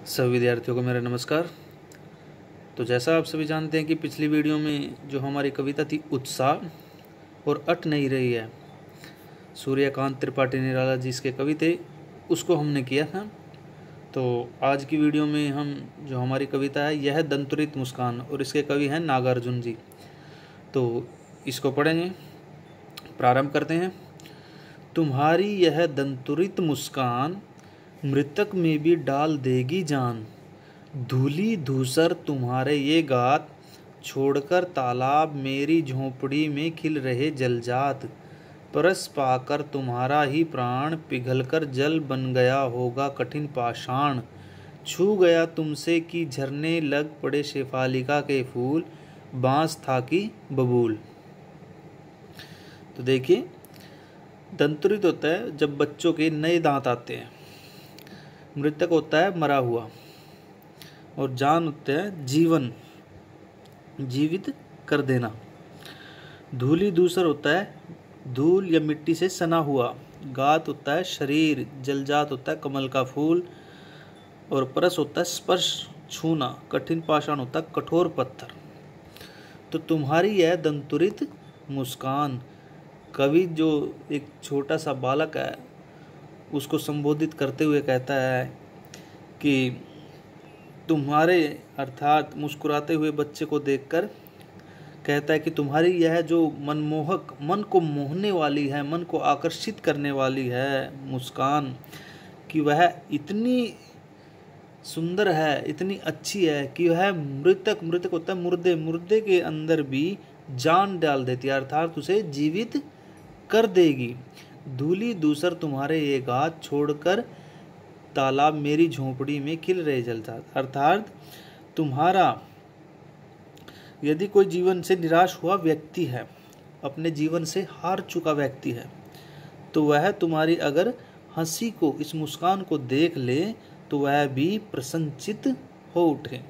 सभी विद्यार्थियों को मेरा नमस्कार। तो जैसा आप सभी जानते हैं कि पिछली वीडियो में जो हमारी कविता थी उत्साह और अट नहीं रही है, सूर्यकांत त्रिपाठी निराला जी इसके कवि थे, उसको हमने किया था। तो आज की वीडियो में हम जो हमारी कविता है यह है दंतुरित मुस्कान और इसके कवि हैं नागार्जुन जी। तो इसको पढ़ेंगे, प्रारंभ करते हैं। तुम्हारी यह दंतुरित मुस्कान मृतक में भी डाल देगी जान, धूली धूसर तुम्हारे ये गात, छोड़कर तालाब मेरी झोंपड़ी में खिल रहे जलजात, परस पाकर तुम्हारा ही प्राण पिघलकर जल बन गया होगा कठिन पाषाण, छू गया तुमसे कि झरने लग पड़े शेफालिका के फूल, बांस था कि बबूल। तो देखिए, दंतुरित होता है जब बच्चों के नए दांत आते हैं, मृतक होता है मरा हुआ, और जान होता है जीवन, जीवित कर देना। धूली धूसर होता है धूल या मिट्टी से सना हुआ, गात होता है शरीर, जलजात होता है कमल का फूल, और परस होता है स्पर्श छूना, कठिन पाषाण होता है कठोर पत्थर। तो तुम्हारी यह दंतुरित मुस्कान, कवि जो एक छोटा सा बालक है उसको संबोधित करते हुए कहता है कि तुम्हारे अर्थात मुस्कुराते हुए बच्चे को देखकर कहता है कि तुम्हारी यह जो मनमोहक, मन को मोहने वाली है, मन को आकर्षित करने वाली है मुस्कान, कि वह इतनी सुंदर है, इतनी अच्छी है कि वह मृतक होता है मुर्दे के अंदर भी जान डाल देती है, अर्थात उसे जीवित कर देगी। धूली दूसर तुम्हारे ये गात, छोड़कर तालाब मेरी झोंपड़ी में खिल रहे जलजात, अर्थात तुम्हारा यदि कोई जीवन से निराश हुआ व्यक्ति है, अपने जीवन से हार चुका व्यक्ति है, तो वह तुम्हारी अगर हंसी को, इस मुस्कान को देख ले तो वह भी प्रसन्नचित हो उठे।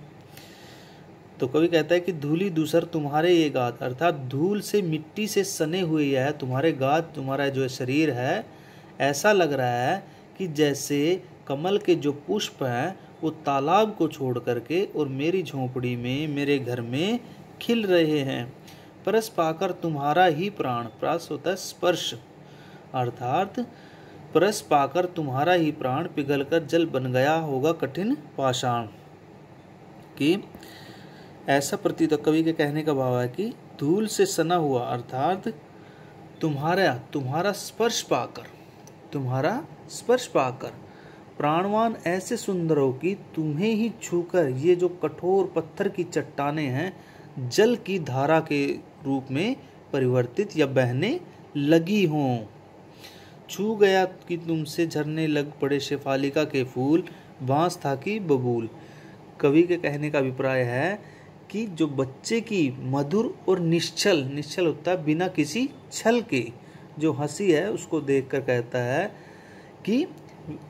तो कवि कहता है कि धूली दूसर तुम्हारे ये गात, अर्थात धूल से, मिट्टी से सने हुए यह तुम्हारे गात, तुम्हारा जो शरीर है, ऐसा लग रहा है कि जैसे कमल के जो पुष्प हैं वो तालाब को छोड़ करके और मेरी झोंपड़ी में, मेरे घर में खिल रहे हैं। परस पाकर तुम्हारा ही प्राण, प्रास होता है स्पर्श, अर्थात परस पाकर तुम्हारा ही प्राण पिघलकर जल बन गया होगा कठिन पाषाण। कि ऐसा प्रतीत, कवि के कहने का भाव है कि धूल से सना हुआ, अर्थात तुम्हारा स्पर्श पाकर प्राणवान ऐसे सुंदर हो कि तुम्हें ही छूकर ये जो कठोर पत्थर की चट्टानें हैं जल की धारा के रूप में परिवर्तित या बहने लगी हों। छू गया कि तुमसे झरने लग पड़े शेफालिका के फूल, बांस था कि बबूल। कवि के कहने का अभिप्राय है कि जो बच्चे की मधुर और निश्चल होता है बिना किसी छल के जो हंसी है, उसको देखकर कहता है कि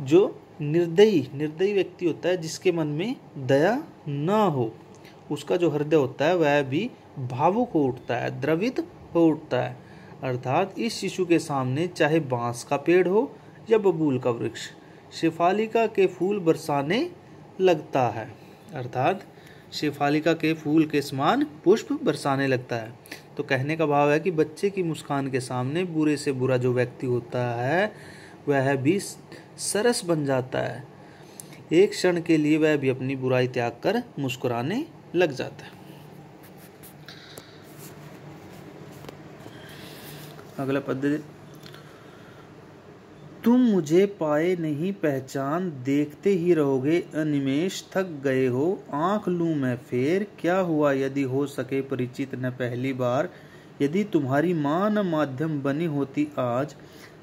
जो निर्दयी व्यक्ति होता है, जिसके मन में दया ना हो, उसका जो हृदय होता है वह भी भावुक हो उठता है, द्रवित हो उठता है। अर्थात इस शिशु के सामने चाहे बांस का पेड़ हो या बबूल का वृक्ष, शेफालिका के फूल बरसाने लगता है, अर्थात शेफालिका के फूल के समान पुष्प बरसाने लगता है। तो कहने का भाव है कि बच्चे की मुस्कान के सामने बुरे से बुरा जो व्यक्ति होता है वह भी सरस बन जाता है, एक क्षण के लिए वह भी अपनी बुराई त्याग कर मुस्कुराने लग जाता है। अगला पद, तुम मुझे पाए नहीं पहचान, देखते ही रहोगे अनिमेष, थक गए हो आंख लूं मैं फेर, क्या हुआ यदि हो सके परिचित न पहली बार, यदि तुम्हारी माँ न माध्यम बनी होती आज,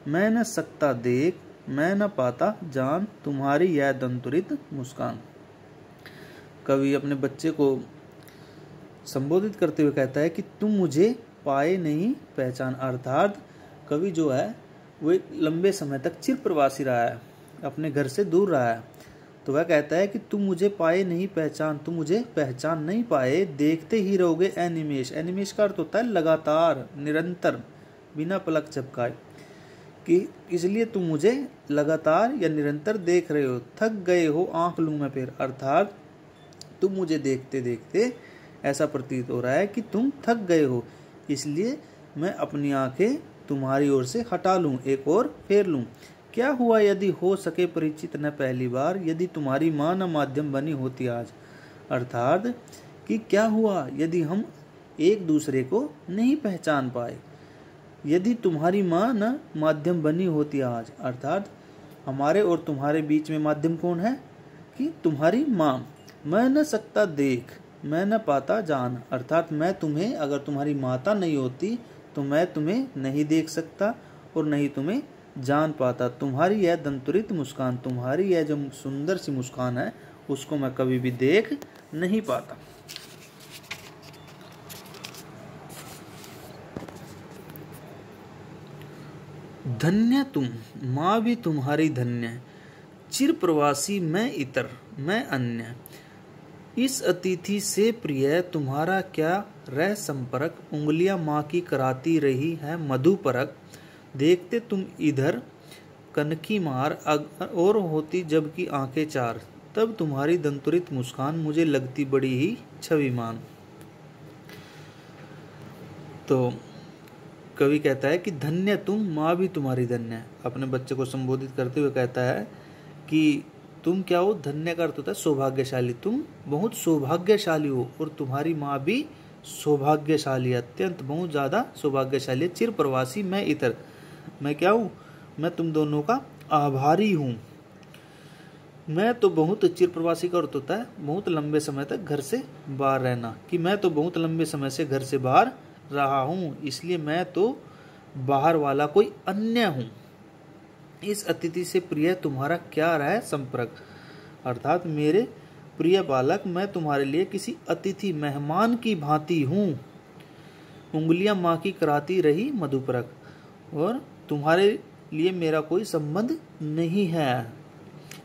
मैं न सकता देख, मैं न पाता जान, तुम्हारी यह दंतुरित मुस्कान। कवि अपने बच्चे को संबोधित करते हुए कहता है कि तुम मुझे पाए नहीं पहचान, अर्थात कवि जो है वो एक लंबे समय तक चिर प्रवासी रहा है, अपने घर से दूर रहा है। तो वह कहता है कि तुम मुझे पाए नहीं पहचान, तुम मुझे पहचान नहीं पाए, देखते ही रहोगे अनिमेष। अनिमेष का अर्थ होता है लगातार, निरंतर, बिना पलक झपकाए। कि इसलिए तुम मुझे लगातार या निरंतर देख रहे हो। थक गए हो आंख लूं मैं फिर, अर्थात तुम मुझे देखते देखते ऐसा प्रतीत हो रहा है कि तुम थक गए हो, इसलिए मैं अपनी आंखें तुम्हारी ओर से हटा लूं, एक और फेर लूं। क्या हुआ यदि हो सके परिचित न पहली बार, यदि तुम्हारी माँ न माध्यम बनी होती आज। अर्थात कि क्या हुआ यदि हम एक दूसरे को नहीं पहचान पाए, यदि तुम्हारी माँ न माध्यम बनी होती आज। अर्थात हमारे और तुम्हारे बीच में माध्यम कौन है कि तुम्हारी माँ। मैं न सकता देख, मैं न पाता जान। अर्थात मैं तुम्हें, अगर तुम्हारी माता नहीं होती तो मैं तुम्हें नहीं देख सकता और नहीं तुम्हें जान पाता। तुम्हारी यह दंतुरित मुस्कान, तुम्हारी यह जो सुंदर सी मुस्कान है, उसको मैं कभी भी देख नहीं पाता। धन्य तुम, माँ भी तुम्हारी धन्य, चिर प्रवासी मैं इतर मैं अन्य। इस अतिथि से प्रिय तुम्हारा क्या रह संपर्क, उंगलियां माँ की कराती रही है मधुपरक। देखते तुम इधर कनकी मार, और होती जबकि आंखें चार, तब तुम्हारी दंतुरित मुस्कान मुझे लगती बड़ी ही छविमान। तो कवि कहता है कि धन्य तुम, माँ भी तुम्हारी धन्य। अपने बच्चे को संबोधित करते हुए कहता है कि तुम क्या हो, धन्य का अर्थ होता है सौभाग्यशाली, तुम बहुत सौभाग्यशाली हो और तुम्हारी माँ भी सौभाग्यशाली, अत्यंत बहुत ज़्यादा सौभाग्यशाली है। चिर प्रवासी मैं इतर, मैं क्या हूँ, मैं तुम दोनों का आभारी हूँ। मैं तो बहुत, चिर प्रवासी का अर्थ होता है बहुत लंबे समय तक घर से बाहर रहना, कि मैं तो बहुत लंबे समय से घर से बाहर रहा हूँ, इसलिए मैं तो बाहर वाला कोई अन्य हूँ। इस अतिथि से प्रिय तुम्हारा क्या रहा है संपर्क। अर्थात मेरे प्रिय बालक, मैं तुम्हारे लिए किसी अतिथि मेहमान की भांति हूँ। उंगलियां माँ की कराती रही मधुपरक, और तुम्हारे लिए मेरा कोई संबंध नहीं है,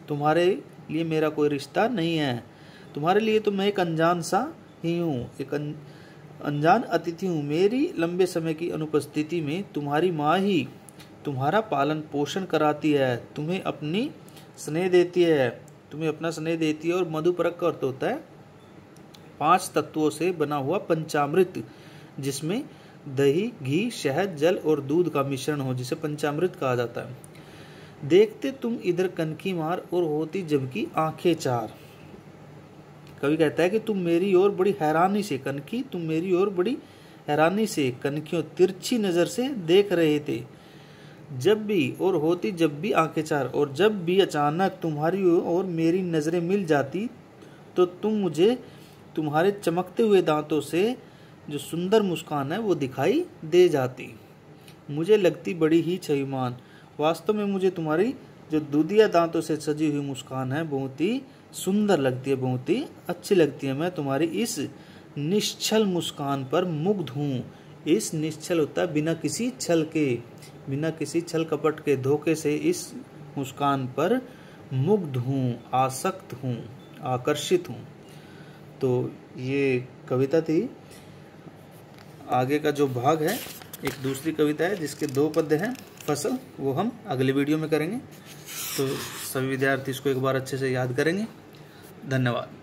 तुम्हारे लिए मेरा कोई रिश्ता नहीं है। तुम्हारे लिए तो मैं एक अनजान सा ही हूँ, एक अनजान अतिथि हूँ। मेरी लंबे समय की अनुपस्थिति में तुम्हारी माँ ही तुम्हारा पालन पोषण कराती है, तुम्हें अपनी स्नेह देती है, तुम्हें अपना स्नेह देती है। और मधुपरक का अर्थ होता है 5 तत्वों से बना हुआ पंचामृत, जिसमें दही, घी, शहद, जल और दूध का मिश्रण हो, जिसे पंचामृत कहा जाता है। देखते तुम इधर कनकी मार, और होती जबकि आंखें चार। कवि कहता है कि तुम मेरी ओर बड़ी हैरानी से, कनकी तुम मेरी ओर बड़ी हैरानी से, कनखियों तिरछी नजर से देख रहे थे। जब भी, और होती जब भी आंखें चार, और जब भी अचानक तुम्हारी और मेरी नजरें मिल जाती तो तुम मुझे तुम्हारे चमकते हुए दांतों से जो सुंदर मुस्कान है वो दिखाई दे जाती, मुझे लगती बड़ी ही छविमान। वास्तव में मुझे तुम्हारी जो दूधिया दांतों से सजी हुई मुस्कान है बहुत ही सुंदर लगती है, बहुत ही अच्छी लगती है। मैं तुम्हारी इस निश्चल मुस्कान पर मुग्ध हूँ। इस निश्चल होता है बिना किसी छल के, बिना किसी छल कपट के, धोखे से, इस मुस्कान पर मुग्ध हूँ, आसक्त हूँ, आकर्षित हूँ। तो ये कविता थी। आगे का जो भाग है एक दूसरी कविता है जिसके 2 पद्य हैं, फसल, वो हम अगले वीडियो में करेंगे। तो सभी विद्यार्थी इसको एक बार अच्छे से याद करेंगे। धन्यवाद।